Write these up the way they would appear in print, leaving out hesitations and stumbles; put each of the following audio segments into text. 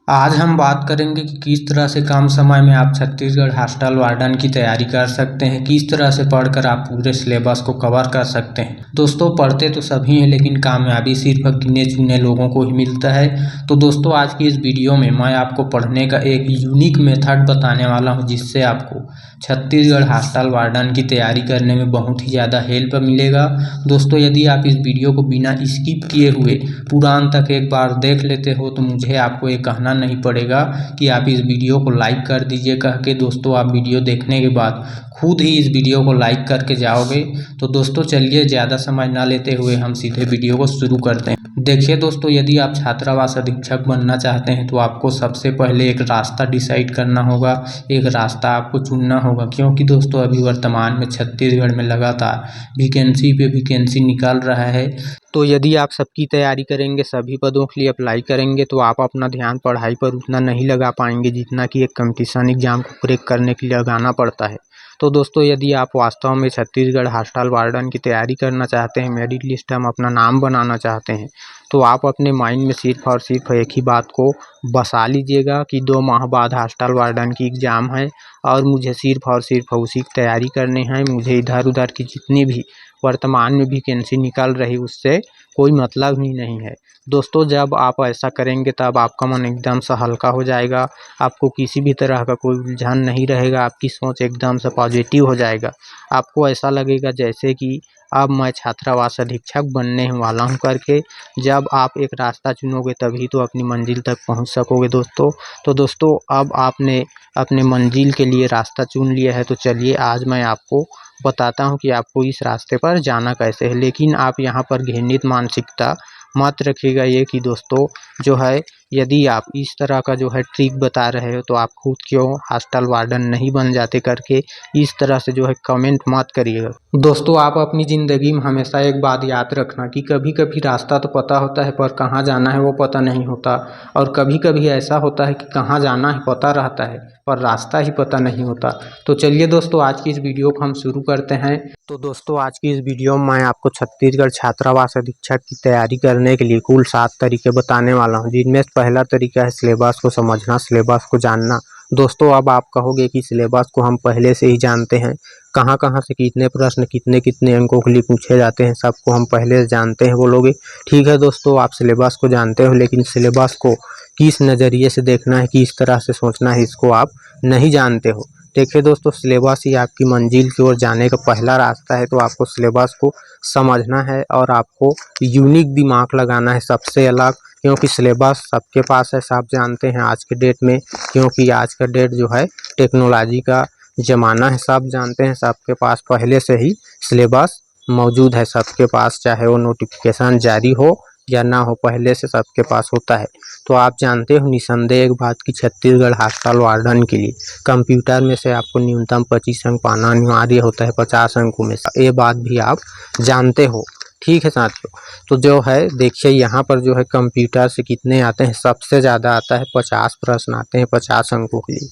आज हम बात करेंगे कि किस तरह से कम समय में आप छत्तीसगढ़ हॉस्टल वार्डन की तैयारी कर सकते हैं, किस तरह से पढ़कर आप पूरे सिलेबस को कवर कर सकते हैं। दोस्तों, पढ़ते तो सभी हैं लेकिन कामयाबी सिर्फ गिने चुने लोगों को ही मिलता है। तो दोस्तों, आज की इस वीडियो में मैं आपको पढ़ने का एक यूनिक मेथड बताने वाला हूं, जिससे आपको छत्तीसगढ़ हॉस्टल वार्डन की तैयारी करने में बहुत ही ज़्यादा हेल्प मिलेगा। दोस्तों, यदि आप इस वीडियो को बिना स्किप किए हुए पूरा अंत तक एक बार देख लेते हो तो मुझे आपको ये कहना नहीं पड़ेगा कि आप इस वीडियो को लाइक कर दीजिए कह के। दोस्तों, आप वीडियो देखने के बाद खुद ही इस वीडियो को लाइक करके जाओगे। तो दोस्तों, चलिए ज़्यादा समय ना लेते हुए हम सीधे वीडियो को शुरू करते हैं। देखिए दोस्तों, यदि आप छात्रावास अधीक्षक बनना चाहते हैं तो आपको सबसे पहले एक रास्ता डिसाइड करना होगा, एक रास्ता आपको चुनना होगा। क्योंकि दोस्तों, अभी वर्तमान में छत्तीसगढ़ में लगातार वैकेंसी पे वैकेंसी निकल रहा है। तो यदि आप सबकी तैयारी करेंगे, सभी पदों के लिए अप्लाई करेंगे, तो आप अपना ध्यान पढ़ाई पर उतना नहीं लगा पाएंगे जितना कि एक कंपटीशन एग्जाम को क्रैक करने के लिए लगाना पड़ता है। तो दोस्तों, यदि आप वास्तव में छत्तीसगढ़ हॉस्टल वार्डन की तैयारी करना चाहते हैं, मेरिट लिस्ट में अपना नाम बनाना चाहते हैं, तो आप अपने माइंड में सिर्फ और सिर्फ एक ही बात को बसा लीजिएगा कि 2 माह बाद हॉस्टल वार्डन की एग्ज़ाम है और मुझे सिर्फ और सिर्फ उसी की तैयारी करनी है। मुझे इधर उधर की जितनी भी वर्तमान में वैकेंसी निकल रही उससे कोई मतलब ही नहीं है। दोस्तों, जब आप ऐसा करेंगे तब आपका मन एकदम से हल्का हो जाएगा, आपको किसी भी तरह का कोई उलझन नहीं रहेगा, आपकी सोच एकदम से पॉजिटिव हो जाएगा। आपको ऐसा लगेगा जैसे कि अब मैं छात्रावास अधीक्षक बनने वाला हूं करके। जब आप एक रास्ता चुनोगे तभी तो अपनी मंजिल तक पहुंच सकोगे दोस्तों। तो दोस्तों, अब आपने अपने मंजिल के लिए रास्ता चुन लिया है, तो चलिए आज मैं आपको बताता हूं कि आपको इस रास्ते पर जाना कैसे है। लेकिन आप यहां पर घृणित मानसिकता मत रखिएगा ये कि दोस्तों जो है, यदि आप इस तरह का जो है ट्रिक बता रहे हो तो आप खुद क्यों हॉस्टल वार्डन नहीं बन जाते करके इस तरह से जो है कमेंट मत करिएगा। दोस्तों, आप अपनी ज़िंदगी में हमेशा एक बात याद रखना कि कभी कभी रास्ता तो पता होता है पर कहाँ जाना है वो पता नहीं होता, और कभी कभी ऐसा होता है कि कहाँ जाना है पता रहता है पर रास्ता ही पता नहीं होता। तो चलिए दोस्तों, आज की इस वीडियो को हम शुरू करते हैं। तो दोस्तों, आज की इस वीडियो में मैं आपको छत्तीसगढ़ छात्रावास अधीक्षक की तैयारी करने के लिए कुल 7 तरीके बताने वाला हूं, जिनमें पहला तरीका है सिलेबस को समझना, सिलेबस को जानना। दोस्तों, अब आप कहोगे कि सिलेबस को हम पहले से ही जानते हैं, कहाँ कहाँ से कितने प्रश्न कितने कितने अंकों के लिए पूछे जाते हैं सबको हम पहले से जानते हैं बोलोगे। ठीक है दोस्तों, आप सिलेबस को जानते हो, लेकिन सिलेबस को किस नज़रिए से देखना है, किस तरह से सोचना है, इसको आप नहीं जानते हो। देखिए दोस्तों, सिलेबस ही आपकी मंजिल की ओर जाने का पहला रास्ता है। तो आपको सिलेबस को समझना है और आपको यूनिक दिमाग लगाना है, सबसे अलग। क्योंकि सिलेबस सबके पास है, सब जानते हैं आज के डेट में। क्योंकि आज का डेट जो है टेक्नोलॉजी का ज़माना है, सब जानते हैं, सबके पास पहले से ही सिलेबस मौजूद है सबके पास, चाहे वो नोटिफिकेशन जारी हो या ना हो, पहले से सबके पास होता है। तो आप जानते हो निसंदेह एक बात कि छत्तीसगढ़ हॉस्टल वार्डन के लिए कंप्यूटर में से आपको न्यूनतम 25 अंक पाना अनिवार्य होता है, 50 अंकों में से। ये बात भी आप जानते हो। ठीक है साथियों, तो जो है देखिए यहाँ पर जो है कंप्यूटर से कितने आते हैं, सबसे ज़्यादा आता है 50 प्रश्न आते हैं 50 अंकों के लिए।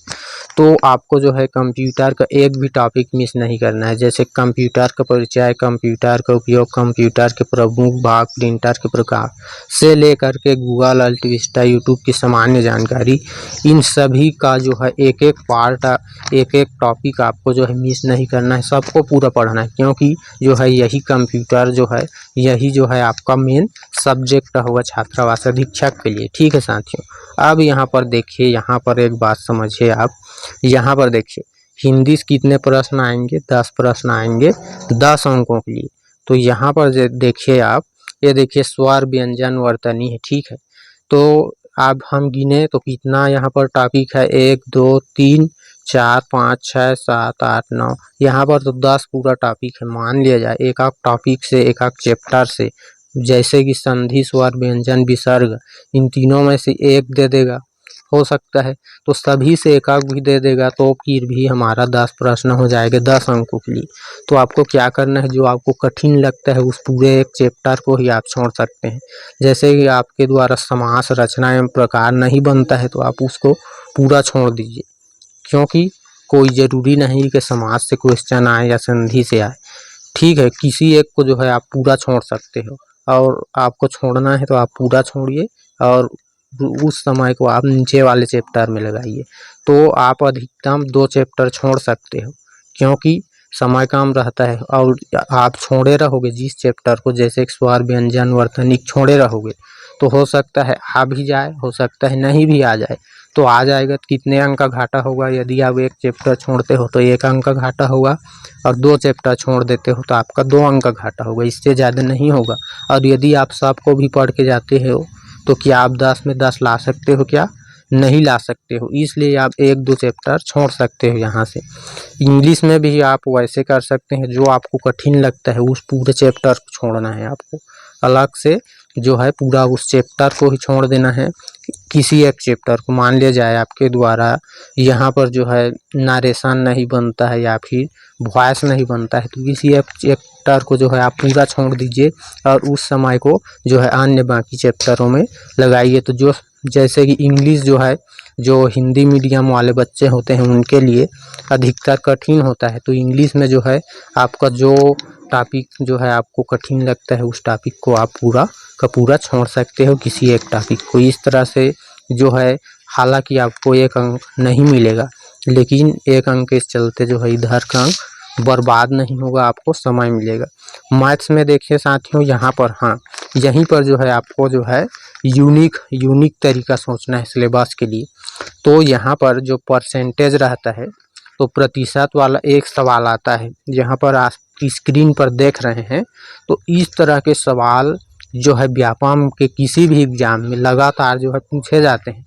तो आपको जो है कंप्यूटर का एक भी टॉपिक मिस नहीं करना है। जैसे कंप्यूटर का परिचय, कंप्यूटर का उपयोग, कंप्यूटर के प्रमुख भाग, प्रिंटर के प्रकार से लेकर के गूगल, अल्टविस्टा, यूट्यूब की सामान्य जानकारी, इन सभी का जो है एक एक पार्ट, एक एक टॉपिक आपको जो है मिस नहीं करना है, सबको पूरा पढ़ना है। क्योंकि जो है यही कंप्यूटर जो है, यही जो है आपका मेन सब्जेक्ट होगा छात्रावास अधीक्षक के लिए। ठीक है साथियों, अब यहाँ पर देखिए, यहाँ पर एक बात समझिए आप। यहाँ पर देखिए हिंदी से कितने प्रश्न आएंगे, 10 प्रश्न आएंगे 10 अंकों के लिए। तो यहाँ पर देखिए आप, ये देखिए स्वर, व्यंजन, वर्तनी है। ठीक है, तो अब हम गिने तो कितना यहाँ पर टॉपिक है, 1 2 3 4 5 6 7 8 9, यहाँ पर तो 10 पूरा टॉपिक है। मान लिया जाए एक आध टॉपिक से, एक आध चैप्टर से, जैसे कि संधि, स्वर, व्यंजन, विसर्ग, इन तीनों में से एक दे देगा, हो सकता है। तो सभी से एक आध भी दे देगा तो फिर भी हमारा 10 प्रश्न हो जाएगा 10 अंकों के लिए। तो आपको क्या करना है, जो आपको कठिन लगता है उस पूरे एक चैप्टर को ही आप छोड़ सकते हैं। जैसे कि आपके द्वारा समास, रचना एवं प्रकार नहीं बनता है तो आप उसको पूरा छोड़ दीजिए। क्योंकि कोई ज़रूरी नहीं कि समास से क्वेश्चन आए या संधि से आए। ठीक है, किसी एक को जो है आप पूरा छोड़ सकते हो, और आपको छोड़ना है तो आप पूरा छोड़िए और उस समय को आप नीचे वाले चैप्टर में लगाइए। तो आप अधिकतम 2 चैप्टर छोड़ सकते हो, क्योंकि समय कम रहता है और आप छोड़े रहोगे जिस चैप्टर को, जैसे स्वर, व्यंजन, वर्तनिक छोड़े रहोगे तो हो सकता है आ भी जाए, हो सकता है नहीं भी आ जाए। तो आ जाएगा तो कितने अंक का घाटा होगा? यदि आप 1 चैप्टर छोड़ते हो तो 1 अंक का घाटा होगा, और 2 चैप्टर छोड़ देते हो तो आपका 2 अंक का घाटा होगा, इससे ज़्यादा नहीं होगा। और यदि आप सबको भी पढ़ के जाते हो तो क्या आप 10 में 10 ला सकते हो? क्या नहीं ला सकते हो। इसलिए आप 1-2 चैप्टर छोड़ सकते हो यहाँ से। इंग्लिश में भी आप वैसे कर सकते हैं, जो आपको कठिन लगता है उस पूरे चैप्टर को छोड़ना है आपको, अलग से जो है पूरा उस चैप्टर को ही छोड़ देना है। किसी एक चैप्टर को, मान लिया जाए आपके द्वारा यहाँ पर जो है नरेशन नहीं बनता है या फिर वॉइस नहीं बनता है, तो किसी एक चैप्टर को जो है आप पूरा छोड़ दीजिए और उस समय को जो है अन्य बाकी चैप्टरों में लगाइए। तो जो जैसे कि इंग्लिश जो है, जो हिंदी मीडियम वाले बच्चे होते हैं उनके लिए अधिकतर कठिन होता है। तो इंग्लिश में जो है आपका जो टॉपिक जो है आपको कठिन लगता है, उस टॉपिक को आप पूरा का पूरा छोड़ सकते हो, किसी एक टॉपिक को। इस तरह से जो है, हालांकि आपको 1 अंक नहीं मिलेगा, लेकिन 1 अंक के चलते जो है इधर का अंक बर्बाद नहीं होगा, आपको समय मिलेगा। मैथ्स में देखिए साथियों, यहाँ पर हाँ, यहीं पर जो है आपको जो है यूनिक तरीका सोचना है सिलेबस के लिए। तो यहाँ पर जो परसेंटेज रहता है, तो प्रतिशत वाला एक सवाल आता है, यहाँ पर आप स्क्रीन पर देख रहे हैं। तो इस तरह के सवाल जो है व्यापम के किसी भी एग्जाम में लगातार जो है पूछे जाते हैं।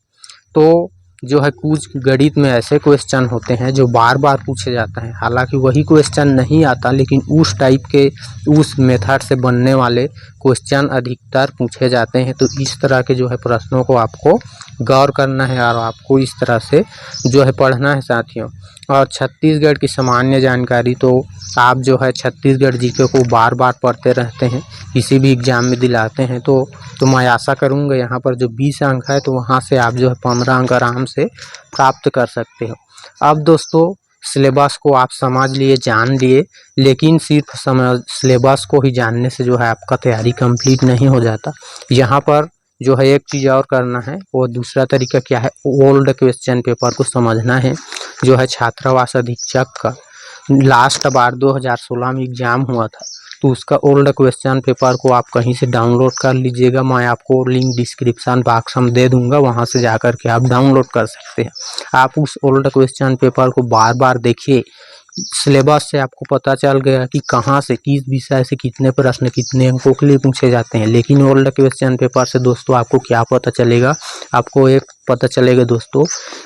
तो जो है कुछ गणित में ऐसे क्वेश्चन होते हैं जो बार बार पूछे जाता है, हालांकि वही क्वेश्चन नहीं आता, लेकिन उस टाइप के, उस मेथड से बनने वाले क्वेश्चन अधिकतर पूछे जाते हैं। तो इस तरह के जो है प्रश्नों को आपको गौर करना है और आपको इस तरह से जो है पढ़ना है साथियों। और छत्तीसगढ़ की सामान्य जानकारी, तो आप जो है छत्तीसगढ़ जीके को बार बार पढ़ते रहते हैं, किसी भी एग्जाम में दिलाते हैं, तो मैं आशा करूँगा यहाँ पर जो 20 अंक है, तो वहाँ से आप जो है 15 अंक आराम से प्राप्त कर सकते हो। अब दोस्तों, सिलेबस को आप समझ लिए, जान लिए, लेकिन सिर्फ सिलेबस को ही जानने से जो है आपका तैयारी कंप्लीट नहीं हो जाता। यहाँ पर जो है एक चीज़ और करना है, वो दूसरा तरीका क्या है, ओल्ड क्वेश्चन पेपर को समझना है। जो है छात्रावास अधीक्षक का लास्ट बार 2016 में एग्जाम हुआ था, तो उसका ओल्ड क्वेश्चन पेपर को आप कहीं से डाउनलोड कर लीजिएगा। मैं आपको लिंक डिस्क्रिप्शन बॉक्स में दे दूंगा, वहां से जाकर के आप डाउनलोड कर सकते हैं। आप उस ओल्ड क्वेश्चन पेपर को बार बार देखिए। सिलेबस से आपको पता चल गया कि कहाँ से, किस विषय से कितने प्रश्न कितने अंकों के लिए पूछे जाते हैं। लेकिन ओल्ड क्वेश्चन पेपर से दोस्तों आपको क्या पता चलेगा? आपको एक पता चलेगा दोस्तों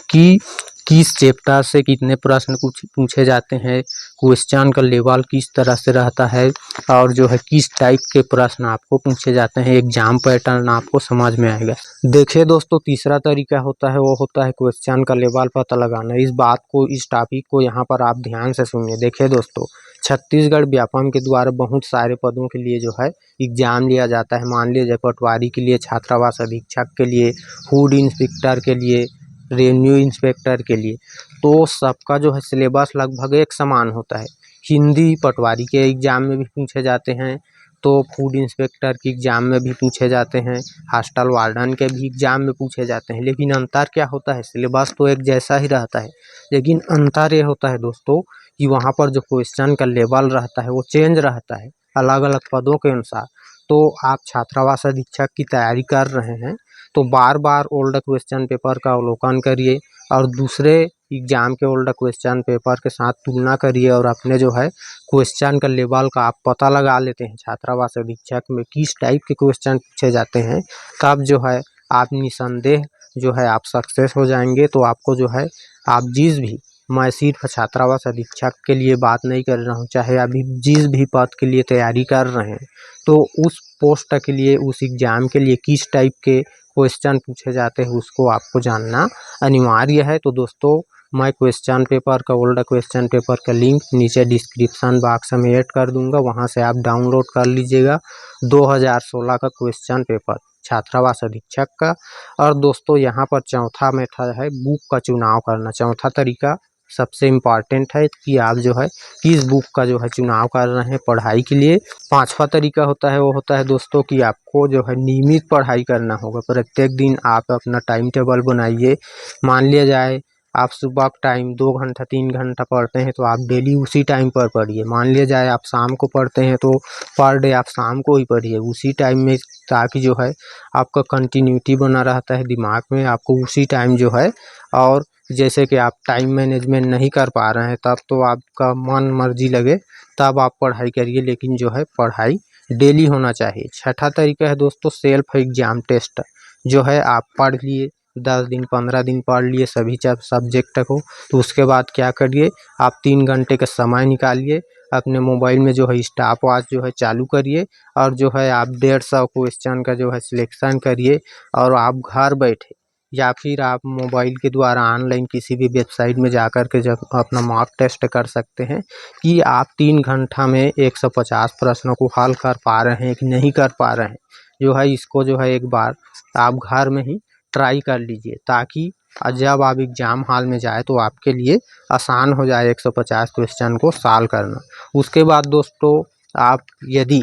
कि किस चैप्टर से कितने प्रश्न कुछ पूछे जाते हैं, क्वेश्चन का लेवल किस तरह से रहता है, और जो है किस टाइप के प्रश्न आपको पूछे जाते हैं, एग्जाम पैटर्न आपको समझ में आएगा। देखिए दोस्तों, तीसरा तरीका होता है, वो होता है क्वेश्चन का लेवल पता लगाना। इस बात को, इस टॉपिक को यहाँ पर आप ध्यान से सुनिए। देखिए दोस्तों, छत्तीसगढ़ व्यापम के द्वारा बहुत सारे पदों के लिए जो है एग्जाम लिया जाता है। मान लीजिए पटवारी के लिए, छात्रावास अधीक्षक के लिए, फूड इंस्पेक्टर के लिए, रेवेन्यू इंस्पेक्टर के लिए, तो सबका जो है सिलेबस लगभग एक समान होता है। हिंदी पटवारी के एग्जाम में भी पूछे जाते हैं, तो फूड इंस्पेक्टर के एग्जाम में भी पूछे जाते हैं, हॉस्टल वार्डन के भी एग्जाम में पूछे जाते हैं। लेकिन अंतर क्या होता है? सिलेबस तो एक जैसा ही रहता है, लेकिन अंतर ये होता है दोस्तों कि वहाँ पर जो क्वेश्चन का लेवल रहता है वो चेंज रहता है अलग अलग पदों के अनुसार। तो आप छात्रावास अधीक्षक की तैयारी कर रहे हैं, तो बार बार ओल्ड क्वेश्चन पेपर का अवलोकन करिए और दूसरे एग्जाम के ओल्ड क्वेश्चन पेपर के साथ तुलना करिए, और अपने जो है क्वेश्चन का लेवल का आप पता लगा लेते हैं छात्रावास अधीक्षक में किस टाइप के क्वेश्चन पूछे जाते हैं। तब जो है आप निसंदेह जो है आप सक्सेस हो जाएंगे। तो आपको जो है, आप जिस भी, मैं सिर्फ छात्रावास अधीक्षक के लिए बात नहीं कर रहा हूँ, चाहे अभी जिस भी पद के लिए तैयारी कर रहे हैं, तो उस पोस्ट के लिए, उस एग्जाम के लिए किस टाइप के क्वेश्चन पूछे जाते हैं उसको आपको जानना अनिवार्य है। तो दोस्तों, मैं क्वेश्चन पेपर का, ओल्ड क्वेश्चन पेपर का लिंक नीचे डिस्क्रिप्शन बॉक्स में ऐड कर दूंगा, वहां से आप डाउनलोड कर लीजिएगा 2016 का क्वेश्चन पेपर छात्रावास अधीक्षक का। और दोस्तों, यहाँ पर चौथा मेथड है बुक का चुनाव करना। चौथा तरीका सबसे इम्पॉर्टेंट है कि आप जो है किस बुक का जो है चुनाव कर रहे हैं पढ़ाई के लिए। पांचवा तरीका होता है वो होता है दोस्तों कि आपको जो है नियमित पढ़ाई करना होगा। प्रत्येक दिन आप अपना टाइम टेबल बनाइए। मान लिया जाए आप सुबह टाइम 2 घंटा 3 घंटा पढ़ते हैं तो आप डेली उसी टाइम पर पढ़िए। मान लिया जाए आप शाम को पढ़ते हैं तो पर डे आप शाम को ही पढ़िए उसी टाइम में, ताकि जो है आपका कंटिन्यूटी बना रहता है दिमाग में, आपको उसी टाइम जो है। और जैसे कि आप टाइम मैनेजमेंट नहीं कर पा रहे हैं तब तो आपका मन मर्जी लगे तब आप पढ़ाई करिए, लेकिन जो है पढ़ाई डेली होना चाहिए। छठा तरीका है दोस्तों सेल्फ एग्जाम टेस्ट। जो है आप पढ़ लिए 10 दिन 15 दिन पढ़ लिए सभी सब्जेक्ट को, तो उसके बाद क्या करिए आप 3 घंटे का समय निकालिए, अपने मोबाइल में जो है स्टॉप वॉच जो है चालू करिए और जो है आप 150 क्वेश्चन का जो है सिलेक्शन करिए। और आप घर बैठे या फिर आप मोबाइल के द्वारा ऑनलाइन किसी भी वेबसाइट में जाकर के जब अपना मॉक टेस्ट कर सकते हैं कि आप 3 घंटा में 150 प्रश्नों को हल कर पा रहे हैं कि नहीं कर पा रहे हैं। जो है इसको जो है एक बार आप घर में ही ट्राई कर लीजिए, ताकि जब आप एग्ज़ाम हॉल में जाए तो आपके लिए आसान हो जाए 150 क्वेश्चन को सॉल्व करना। उसके बाद दोस्तों आप यदि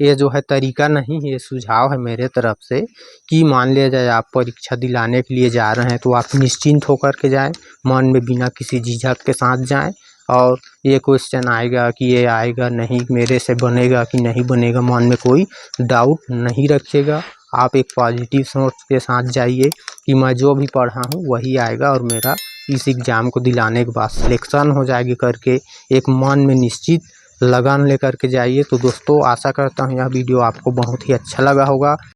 ये जो है तरीका नहीं है, ये सुझाव है मेरे तरफ से कि मान लिया जाए आप परीक्षा दिलाने के लिए जा रहे हैं तो आप निश्चिंत होकर के जाएं, मन में बिना किसी झिझक के साथ जाएं। और ये क्वेश्चन आएगा कि ये आएगा नहीं, मेरे से बनेगा कि नहीं बनेगा, मन में कोई डाउट नहीं रखिएगा। आप एक पॉजिटिव सोच के साथ जाइए कि मैं जो भी पढ़ा हूँ वही आएगा और मेरा इस एग्ज़ाम को दिलाने के बाद सिलेक्शन हो जाएगी करके एक मन में निश्चित लगन लेकर के जाइए। तो दोस्तों आशा करता हूँ यह वीडियो आपको बहुत ही अच्छा लगा होगा।